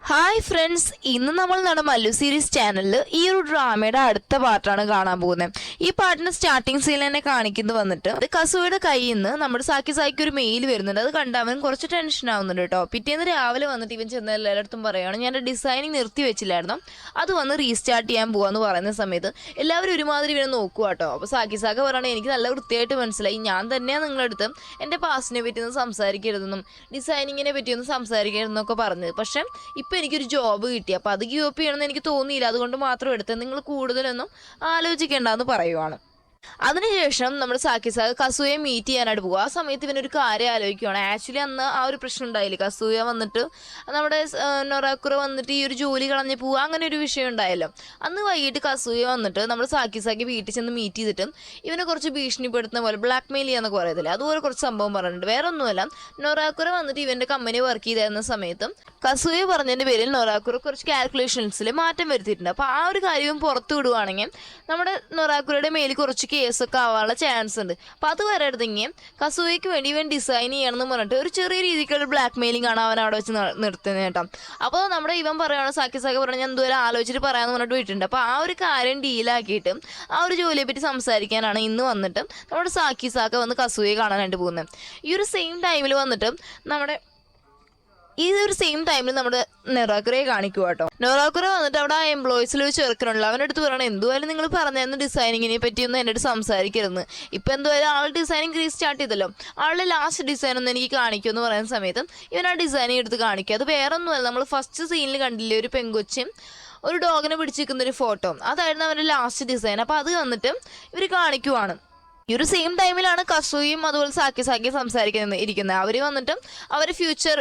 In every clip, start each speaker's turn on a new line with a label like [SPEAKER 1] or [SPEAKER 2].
[SPEAKER 1] Hi friends, ഇന്ന് നമ്മൾ നമ്മുടെ മല്ലു സീരീസ് ചാനലിൽ ഈ ഒരു ഡ്രാമയുടെ അടുത്ത പാർട്ടാണ് കാണാൻ പോകുന്നത്. ഈ പാട്ടിന് സ്റ്റാർട്ടിങ് സീനിൽ തന്നെ കാണിക്കുന്നത് വന്നിട്ട് കസുവയുടെ കയ്യിൽ നിന്ന് നമ്മുടെ സാക്കിക്ക് ഒരു മെയിൽ വരുന്നുണ്ട്. അത് കണ്ട് അവൻ കുറച്ച് ടെൻഷൻ ആവുന്നുണ്ട് കേട്ടോ. പിറ്റേന്ന് രാവിലെ വന്നിട്ട് ഇവൻ ചെന്ന എല്ലായിടത്തും പറയുകയാണ്, ഞാൻ ഡിസൈനിങ് നിർത്തി വെച്ചില്ലായിരുന്നു, അത് വന്ന് റീസ്റ്റാർട്ട് ചെയ്യാൻ പോകാമെന്ന് പറയുന്ന സമയത്ത് എല്ലാവരും ഒരുമാതിരി ഇവനെ നോക്കുക കേട്ടോ. അപ്പോൾ സാക്ക പറയുകയാണെങ്കിൽ എനിക്ക് നല്ല വൃത്തിയായിട്ട് മനസ്സിലായി, ഞാൻ തന്നെയാണ് നിങ്ങളടുത്ത് എൻ്റെ പാസ്റ്റിനെ പറ്റിയൊന്നും സംസാരിക്കരുതെന്നും ഡിസൈനിങ്ങിനെ പറ്റിയൊന്നും സംസാരിക്കരുതെന്നൊക്കെ പറഞ്ഞത്. പക്ഷേ ഇപ്പം എനിക്കൊരു ജോബ് കിട്ടി, അപ്പോൾ അത് ഗിവ് അപ്പ് ചെയ്യണമെന്ന് എനിക്ക് തോന്നിയില്ല, അതുകൊണ്ട് മാത്രം എടുത്ത് നിങ്ങൾ കൂടുതലൊന്നും ആലോചിക്കേണ്ടെന്ന് പറയുവാണ്. അതിനുശേഷം നമ്മുടെ സാക്കിസാക കസൂയെ മീറ്റ് ചെയ്യാനായിട്ട് പോകും. ആ സമയത്ത് ഇവനൊരു കാര്യം ആലോചിക്കുകയാണ്. ആക്ച്വലി അന്ന് ആ ഒരു പ്രശ്നം ഉണ്ടായില്ലേ, കസൂയ വന്നിട്ട് നമ്മുടെ നൊറാക്കുറ വന്നിട്ട് ഈ ഒരു ജോലി കളഞ്ഞ് പോവുക, അങ്ങനെ ഒരു വിഷയം ഉണ്ടായല്ലോ. അന്ന് വൈകിട്ട് കസൂയ വന്നിട്ട് നമ്മുടെ സാക്കി വീട്ടിൽ ചെന്ന് മീറ്റ് ചെയ്തിട്ട് ഇവനെ കുറച്ച് ഭീഷണിപ്പെടുത്തുന്ന പോലെ ബ്ലാക്ക് മെയിൽ ചെയ്യാന്നൊക്കെ പറയത്തില്ലേ, അതുപോലെ കുറച്ച് സംഭവം പറഞ്ഞിട്ടുണ്ട്. വേറെ ഒന്നുമല്ല, നൊറാക്കുറ വന്നിട്ട് ഇവൻ്റെ കമ്പനി വർക്ക് ചെയ്തിരുന്ന സമയത്തും കസൂയ പറഞ്ഞതിൻ്റെ പേരിൽ നൊറാക്കുറ കുറച്ച് കാൽക്കുലേഷൻസിൽ മാറ്റം വരുത്തിയിട്ടുണ്ട്. അപ്പോൾ ആ ഒരു കാര്യം പുറത്തു വിടുവാണെങ്കിൽ നമ്മുടെ നൊറാക്കുറയുടെ മേലിൽ കുറച്ച് കേസൊക്കെ ആവാനുള്ള ചാൻസ് ഉണ്ട്. അപ്പോൾ അത് വരരുതെങ്കിൽ കസൂയയ്ക്ക് വേണ്ടി ഇവൻ ഡിസൈൻ ചെയ്യണമെന്ന് പറഞ്ഞിട്ട് ഒരു ചെറിയ രീതിക്കുള്ള ബ്ലാക്ക് മെയിലിംഗ് ആണ് അവൻ അവിടെ വെച്ച് നിർത്തുന്നത് കേട്ടോ. അപ്പോൾ നമ്മുടെ ഇവൻ പറയുകയാണ്, സാക്കി പറഞ്ഞാൽ ഞാൻ എന്തോരം ആലോചിച്ചിട്ട് പറയാമെന്ന് പറഞ്ഞിട്ട് പോയിട്ടുണ്ട്. അപ്പോൾ ആ ഒരു കാര്യം ഡീലാക്കിയിട്ട് ആ ഒരു ജോലിയെ പറ്റി സംസാരിക്കാനാണ് ഇന്ന് വന്നിട്ട് നമ്മുടെ സാക്കി വന്ന് കസൂയെ കാണാനായിട്ട് പോകുന്നത്. ഈ ഒരു സെയിം ടൈമിൽ വന്നിട്ട് നമ്മുടെ നൊറാക്കുറയെ കാണിക്കുക കേട്ടോ. നൊറാക്കുറ വന്നിട്ട് അവിടെ ആ എംപ്ലോയീസിൽ ഒരു ചെറുക്കനുള്ളൂ. അവൻ്റെ അടുത്ത് പറയണം, എന്തുവായാലും നിങ്ങൾ പറഞ്ഞായിരുന്നു ഡിസൈനിങ്ങിനെ പറ്റിയൊന്നും എൻ്റെ അടുത്ത് സംസാരിക്കരുത്. ഇപ്പം എന്തുവായാലും ആൾ ഡിസൈനിങ് റീസ്റ്റാർട്ട് ചെയ്തല്ലോ, ആളുടെ ലാസ്റ്റ് ഡിസൈൻ ഒന്ന് എനിക്ക് കാണിക്കുമെന്ന് പറയുന്ന സമയത്ത് ഇവൻ ആ ഡിസൈനിങ് എടുത്ത് കാണിക്കുക. അത് വേറെ ഒന്നുമല്ല, നമ്മൾ ഫസ്റ്റ് സീനിൽ കണ്ടില്ലേ ഒരു പെങ്കൊച്ചും ഒരു ഡോഗിനെ പിടിച്ചിരിക്കുന്നൊരു ഫോട്ടോ, അതായിരുന്നു അവൻ്റെ ലാസ്റ്റ് ഡിസൈൻ. അപ്പോൾ അത് വന്നിട്ട് ഇവർ കാണിക്കുവാണ്. ഈ ഒരു സെയിം ടൈമിലാണ് കസൂയും അതുപോലെ സാക്കി ഇരിക്കുന്നത്. അവർ വന്നിട്ട് അവർ ഫ്യൂച്ചർ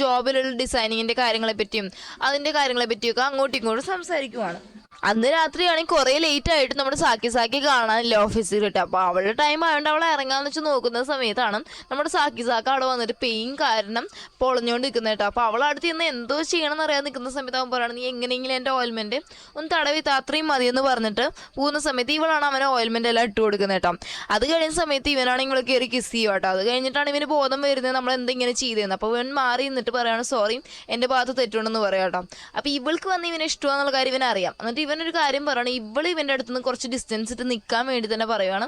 [SPEAKER 1] ജോബിലുള്ള ഡിസൈനിങ്ങിൻ്റെ കാര്യങ്ങളെ പറ്റിയും അതിൻ്റെ കാര്യങ്ങളെ പറ്റിയൊക്കെ അങ്ങോട്ടും ഇങ്ങോട്ടും സംസാരിക്കുവാണ്. അന്ന് രാത്രിയാണെങ്കിൽ കുറേ ലേറ്റ് ആയിട്ട് നമ്മുടെ സാക്കി കാണാനില്ല ഓഫീസിൽ കിട്ടുക. അപ്പോൾ അവളുടെ ടൈം ആയതുകൊണ്ട് അവളെ ഇറങ്ങാമെന്ന് വെച്ച് നോക്കുന്ന സമയത്താണ് നമ്മുടെ സാക്കി അവിടെ വന്നിട്ട് പെയിൻ കാരണം പൊളഞ്ഞുകൊണ്ട് നിൽക്കുന്നത് കേട്ടോ. അപ്പോൾ അവളടുത്ത് ചെന്ന് എന്തോ ചെയ്യണമെന്ന് അറിയാതെ നിൽക്കുന്ന സമയത്ത് അവൻ പറയുകയാണ്, നീ എങ്ങനെയെങ്കിലും എൻ്റെ ഓയിൽമെൻറ്റ് ഒന്ന് തടവി അത്രയും മതിയെന്ന് പറഞ്ഞിട്ട് പോകുന്ന സമയത്ത് ഇവളാണ് അവനെ ഓയിൽമെൻറ്റ് എല്ലാം ഇട്ട് കൊടുക്കുന്നത് കേട്ടോ. അത് കഴിഞ്ഞ സമയത്ത് ഇവനാണെങ്കിൽ ഇവളെ കയറി കിസ് ചെയ്യും കേട്ടോ. അത് കഴിഞ്ഞിട്ടാണ് ഇവന് ബോധം വരുന്നത് നമ്മൾ എന്തെങ്കിലും ചെയ്തതെന്ന്. അപ്പോൾ ഇവൻ മാറി നിന്നിട്ട് പറയുകയാണ്, സോറി എൻ്റെ ഭാഗത്ത് തെറ്റുണ്ടെന്ന് പറയാം കേട്ടോ. അപ്പോൾ ഇവൾക്ക് വന്ന് ഇവനെ ഇഷ്ടമാണെന്നുള്ള കാര്യം ഇവനറിയാം. എന്നിട്ട് ഇവനൊരു കാര്യം പറയണം, ഇവൾ ഇവൻ്റെ അടുത്ത് നിന്ന് കുറച്ച് ഡിസ്റ്റൻസ് ഇട്ട് നിൽക്കാൻ വേണ്ടി തന്നെ പറയുകയാണ്,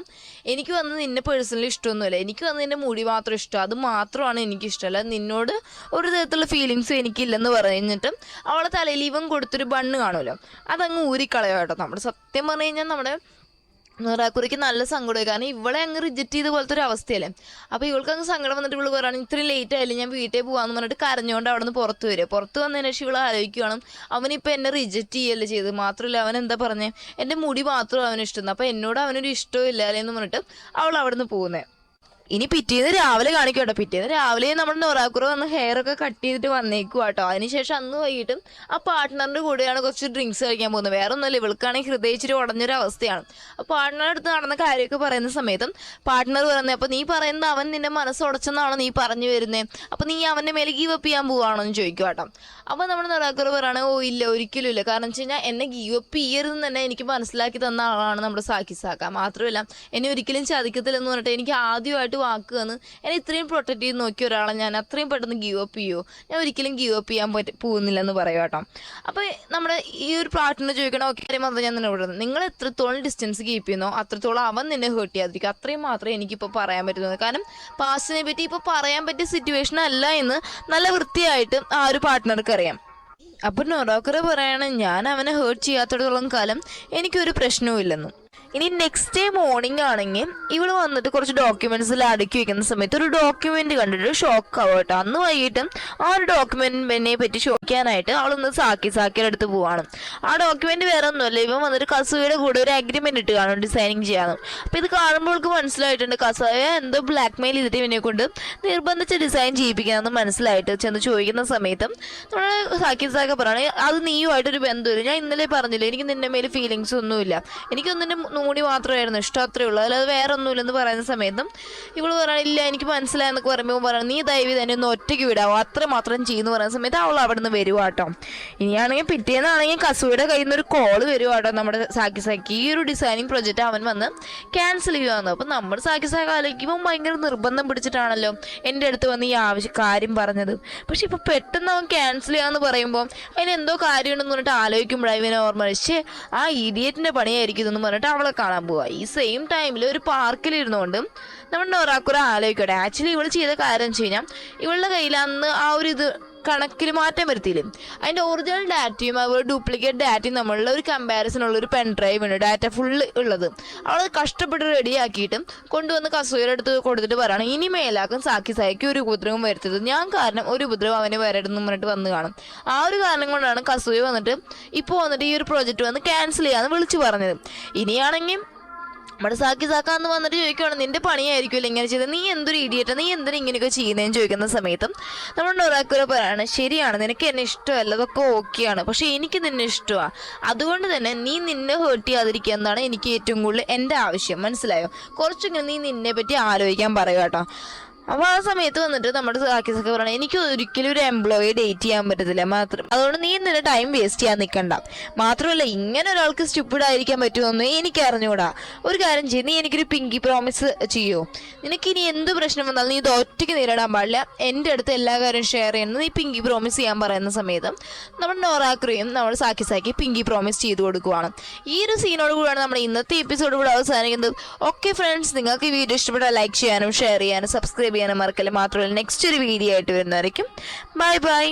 [SPEAKER 1] എനിക്ക് വന്ന് നിന്നെ പേഴ്സണലി ഇഷ്ടമൊന്നുമില്ല, എനിക്ക് വന്ന് നിൻ്റെ മുടി മാത്രം ഇഷ്ടം, അത് മാത്രമാണ് എനിക്കിഷ്ടമല്ല, നിന്നോട് ഒരു തരത്തിലുള്ള ഫീലിങ്സും എനിക്കില്ലെന്ന് പറഞ്ഞിട്ട് അവളെ തലയിൽ ഇവൻ കൊടുത്തൊരു ബണ്ണ് കാണുമല്ലോ, അതങ്ങ് ഊരിക്കളയോ കേട്ടോ. നമ്മുടെ സത്യം പറഞ്ഞു കഴിഞ്ഞാൽ നമ്മുടെ നൊറാക്കുറയ്ക്ക് നല്ല സങ്കടമായി, കാരണം ഇവളെ അങ്ങ് റിജക്റ്റ് ചെയ്ത പോലത്തെ ഒരു അവസ്ഥയല്ലേ. അപ്പോൾ ഇവൾക്ക് അങ്ങ് സങ്കടം വന്നിട്ട് ഇവള് പറയുകയാണ്, ഇത്രയും ലേറ്റ് ആയില്ലേ, ഞാൻ വീട്ടിൽ പോകാമെന്ന് പറഞ്ഞിട്ട് കരഞ്ഞുകൊണ്ട് അവിടെ നിന്ന് പുറത്ത് വരിക. പുറത്ത് വന്നതിന് ശേഷം ഇവൾ ആലോചിക്കുകയാണ്, അവനിപ്പോൾ എന്നെ റിജക്റ്റ് ചെയ്യല്ലേ ചെയ്ത്, മാത്രമല്ല അവൻ എന്താ പറഞ്ഞേ, എൻ്റെ മുടി മാത്രം അവന് ഇഷ്ടം, അപ്പോൾ എന്നോട് അവനൊരു ഇഷ്ടവും ഇല്ല അല്ലേന്ന് പറഞ്ഞിട്ട് അവൾ അവിടെ നിന്ന് പോകുന്നത്. ഇനി പിറ്റേന്ന് രാവിലെ കാണിക്കും കേട്ടോ. പിറ്റേന്ന് രാവിലെ നമ്മുടെ നൊറാക്കുറ വന്ന് ഹെയർ ഒക്കെ കട്ട് ചെയ്തിട്ട് വന്നേക്കും കേട്ടോ. അതിനുശേഷം അന്ന് വൈകിട്ടും ആ പാർട്ട്ണറിൻ്റെ കൂടെയാണ് കുറച്ച് ഡ്രിങ്ക്സ് കഴിക്കാൻ പോകുന്നത്. വേറെ ഒന്നുമില്ല, ഇവൾക്കാണെങ്കിൽ ഹൃദയിച്ചിട്ട് ഉടഞ്ഞൊരു അവസ്ഥയാണ്. അപ്പോൾ പാർട്ട്ണറുടെ അടുത്ത് നടന്ന കാര്യമൊക്കെ പറയുന്ന സമയത്തും പാർട്ട്ണർ പറയുന്നത്, അപ്പോൾ നീ പറയുന്നത് അവൻ നിൻ്റെ മനസ്സുടച്ചെന്നാണോ നീ പറഞ്ഞു വരുന്നത്, അപ്പോൾ നീ അവൻ്റെ മേലെ ഗീവ് അപ്പ് ചെയ്യാൻ പോവുകയാണോ എന്ന് ചോദിക്കും കേട്ടോ. അപ്പോൾ നമ്മുടെ നൊറാക്കുറ പറയുകയാണ്, ഓ ഇല്ല, ഒരിക്കലും ഇല്ല, കാരണം വെച്ച് കഴിഞ്ഞാൽ എന്നെ ഗീവ് അപ്പ് ചെയ്യരുതെന്ന് തന്നെ എനിക്ക് മനസ്സിലാക്കി തന്ന ആളാണ് നമ്മുടെ സാക്കി. മാത്രമല്ല എന്നെ ഒരിക്കലും ചതിക്കത്തില്ലെന്ന് പറഞ്ഞിട്ട് എനിക്ക് ആദ്യമായിട്ട് വാക്ക് വന്ന് എന്നെ ഇത്രയും പ്രൊട്ടക്ട് ചെയ്ത് നോക്കിയ ഒരാളെ ഞാൻ അത്രയും പെട്ടെന്ന് ഗീവ് അപ്പ് ചെയ്യുമോ, ഞാൻ ഒരിക്കലും ഗീവ് അപ്പ് ചെയ്യാൻ പോകുന്നില്ലെന്ന് പറയാം കേട്ടോ. അപ്പോൾ നമ്മുടെ ഈ ഒരു പാർട്ട്ണർ ചോദിക്കണം, ഓക്കെ കാര്യം മാത്രം ഞാൻ നിന്നെ വിടുന്നത്, നിങ്ങൾ എത്രത്തോളം ഡിസ്റ്റൻസ് കീപ്പ് ചെയ്യുന്നോ അത്രത്തോളം അവൻ നിന്നെ ഹേർട്ട് ചെയ്യാതിരിക്കും, അത്രയും മാത്രമേ എനിക്കിപ്പോൾ പറയാൻ പറ്റുന്നത്. കാരണം പാസ്റ്റിനെ പറ്റി ഇപ്പോൾ പറയാൻ പറ്റിയ സിറ്റുവേഷൻ അല്ല എന്ന് നല്ല വൃത്തിയായിട്ട് ആ ഒരു പാർട്ട്ണർക്ക് അറിയാം. അപ്പോൾ നൊറാക്കുറ പറയാണ്, ഞാൻ അവനെ ഹേർട്ട് ചെയ്യാത്തിടത്തോളം കാലം എനിക്കൊരു പ്രശ്നവും ഇല്ലെന്നും. ഇനി നെക്സ്റ്റ് ഡേ മോർണിംഗ് ആണെങ്കിൽ ഇവൾ വന്നിട്ട് കുറച്ച് ഡോക്യുമെന്റ്സിൽ അടുക്കി വെക്കുന്ന സമയത്ത് ഒരു ഡോക്യുമെന്റ് കണ്ടിട്ട് ഷോക്ക് ആവും കേട്ടോ. അന്ന് വൈകിട്ട് ആ ഒരു ഡോക്യുമെന്റിനെ പറ്റി ചോദിക്കാനായിട്ട് അവളൊന്ന് സാക്കിയുടെ അടുത്ത് പോവാണ്. ആ ഡോക്യുമെന്റ് വേറെ ഒന്നുമല്ല, ഇവൻ വന്നിട്ട് കസൂയുടെ കൂടെ ഒരു അഗ്രിമെന്റ് ഇട്ട് കാണും ഡിസൈനിങ് ചെയ്യാനും. അപ്പോൾ ഇത് കാണുമ്പോൾ അവൾക്ക് മനസ്സിലായിട്ടുണ്ട് കസൂയ എന്തോ ബ്ലാക്ക് മെയിൽ ചെയ്തിട്ട് ഇവനെ കൊണ്ട് നിർബന്ധിച്ച് ഡിസൈൻ ചെയ്യിപ്പിക്കാമെന്ന് മനസ്സിലായിട്ട് ചെന്ന് ചോദിക്കുന്ന സമയത്തും നമ്മുടെ സാക്കി പറയണേ, അത് നീയുമായിട്ടൊരു ബന്ധമില്ല, ഞാൻ ഇന്നലെ പറഞ്ഞില്ല എനിക്ക് നിന്റെ മേലെ ഫീലിങ്സ് ഒന്നുമില്ല, എനിക്കൊന്നിൻ്റെ മുടി മാത്രമായിരുന്നു ഇഷ്ടം, അത്രയേ ഉള്ളൂ, അല്ലാതെ വേറെ ഒന്നുമില്ലെന്ന് പറയുന്ന സമയത്തും ഇവള് പറയണില്ല എനിക്ക് മനസ്സിലായെന്നൊക്കെ പറയുമ്പോൾ പറയണം നീ ദയവ് തന്നെ ഒന്ന് ഒറ്റയ്ക്ക് വിടാവോ, അത്ര മാത്രം ചെയ്യുമെന്ന് പറയുന്ന സമയത്ത് അവൾ അവിടെ നിന്ന് വരുവാട്ടോ. ഇനിയാണെങ്കിൽ പിറ്റേന്നാണെങ്കിൽ കസൂയുടെ കയ്യിൽ നിന്ന് ഒരു കോള് വരുവാട്ടോ, നമ്മുടെ സാക്കി ഈ ഒരു ഡിസൈനിങ് പ്രൊജക്റ്റ് അവൻ വന്ന് ക്യാൻസൽ ചെയ്യുവാന്ന്. അപ്പം നമ്മുടെ സാക്കി ആലോചിക്കുമ്പോൾ ഭയങ്കര നിർബന്ധം പിടിച്ചിട്ടാണല്ലോ എൻ്റെ അടുത്ത് വന്ന് ഈ കാര്യം പറഞ്ഞത്. പക്ഷെ ഇപ്പം പെട്ടെന്ന് അവൻ ക്യാൻസൽ ചെയ്യാന്ന് പറയുമ്പോൾ അതിനെന്തോ കാര്യമുണ്ടെന്ന് പറഞ്ഞിട്ട് ആലോചിക്കുമ്പോഴാണ് ഇവനെ ഓർമ്മ പക്ഷേ ആ ഇഡിയറ്റിൻ്റെ പണിയായിരിക്കും ഇതെന്ന് പറഞ്ഞിട്ട് അവളെ കാണാൻ പോവുക. ഈ സെയിം ടൈമിൽ ഒരു പാർക്കിലിരുന്നുകൊണ്ട് നമ്മുടെ നൊറാക്കുറ ആലോചിക്കട്ടെ, ആക്ച്വലി ഇവൾ ചെയ്ത കാര്യം വെച്ച് കഴിഞ്ഞാൽ ഇവളുടെ കയ്യിൽ അന്ന് ആ ഒരു ഇത് കണക്കിൽ മാറ്റം വരുത്തിയില്ലേ, അതിൻ്റെ ഒറിജിനൽ ഡാറ്റയും അതുപോലെ ഡ്യൂപ്ലിക്കേറ്റ് ഡാറ്റയും നമ്മളുടെ ഒരു കമ്പാരിസൺ ഉള്ള ഒരു പെൻ ഡ്രൈവ് ഉണ്ട്, ഡാറ്റ ഫുള്ള് ഉള്ളത്. അവൾ കഷ്ടപ്പെട്ട് റെഡിയാക്കിയിട്ട് കൊണ്ടുവന്ന് കസൂയുടെ അടുത്ത് കൊടുത്തിട്ട് പറയണം ഇനി മേലാക്കും സാക്കിക്ക് ഒരു ഉപദ്രവം വരുത്തത്, ഞാൻ കാരണം ഒരു ഉപദ്രവം അവന് വരരുതെന്ന് പറഞ്ഞിട്ട് വന്ന് കാണും. ആ ഒരു കാരണം കൊണ്ടാണ് കസൂയ വന്നിട്ട് ഇപ്പോൾ വന്നിട്ട് ഈ ഒരു പ്രോജക്റ്റ് വന്ന് ക്യാൻസൽ ചെയ്യാമെന്ന് വിളിച്ചു പറഞ്ഞത്. ഇനിയാണെങ്കിൽ നമ്മുടെ സാക്കാന്ന് വന്നിട്ട് ചോദിക്കുകയാണ് നിന്റെ പണിയായിരിക്കുമല്ലോ ഇങ്ങനെ ചെയ്തത്, നീ എന്തൊരു ഇഡിയറ്റാ, നീ എന്തിനാ ഇങ്ങനെയൊക്കെ ചെയ്യുന്നതെന്ന് ചോദിക്കുന്ന സമയത്തും നമ്മുടെ നൊറാക്കുറ പറയാണ് ശരിയാണ് നിനക്ക് എന്നെ ഇഷ്ടമല്ല, അതൊക്കെ ഓക്കെയാണ്, പക്ഷേ എനിക്ക് നിന്നെ ഇഷ്ടമാണ്, അതുകൊണ്ട് തന്നെ നീ നിന്നെ ഹേർട്ട് ചെയ്യാതിരിക്കുക എന്നാണ് എനിക്ക് ഏറ്റവും കൂടുതൽ എൻ്റെ ആവശ്യം, മനസ്സിലായോ, കുറച്ചെങ്കിലും നീ നിന്നെ പറ്റി ആലോചിക്കാൻ പറയുക കേട്ടോ. അപ്പോൾ ആ സമയത്ത് വന്നിട്ട് നമ്മുടെ സാക്കിസൊക്കെ പറയണം എനിക്ക് ഒരിക്കലും ഒരു എംപ്ലോയിയെ ഡേറ്റ് ചെയ്യാൻ പറ്റത്തില്ല, അതുകൊണ്ട് നീ നിന്റെ ടൈം വേസ്റ്റ് ചെയ്യാൻ നിൽക്കണ്ട, മാത്രമല്ല ഇങ്ങനെ ഒരാൾക്ക് സ്റ്റുപ്പിഡ് ആയിരിക്കാൻ പറ്റുമെന്നൊന്നും എനിക്ക് അറിഞ്ഞുകൂടാ, ഒരു കാര്യം ചെയ്യും നീ എനിക്കൊരു പിങ്കി പ്രോമിസ് ചെയ്യുമോ, നിനക്കിനി എന്ത് പ്രശ്നം വന്നാലും നീ ഇത് ഒറ്റയ്ക്ക് നേരിടാൻ പാടില്ല, എൻ്റെ അടുത്ത് എല്ലാ കാര്യവും ഷെയർ ചെയ്യുന്നത് നീ പിങ്കി പ്രോമിസ് ചെയ്യാൻ പറയുന്ന സമയത്ത് നമ്മുടെ നൊറാക്കുറയും നമ്മുടെ സാക്കി പിങ്കി പ്രോമിസ് ചെയ്ത് കൊടുക്കുവാണ്. ഈ ഒരു സീനോട് കൂടിയാണ് നമ്മുടെ ഇന്നത്തെ എപ്പിസോഡ് കൂടെ അവസാനിക്കുന്നത്. ഓക്കെ ഫ്രണ്ട്സ്, നിങ്ങൾക്ക് ഈ വീഡിയോ ഇഷ്ടപ്പെട്ടാൽ ലൈക്ക് ചെയ്യാനും ഷെയർ ചെയ്യാനും സബ്സ്ക്രൈബ് ചെയ്യാനും മറക്കല്ലേ, മാത്രമല്ല നെക്സ്റ്റ് ഒരു വീഡിയോ ആയിട്ട് വരുന്നതായിരിക്കും. Bye bye.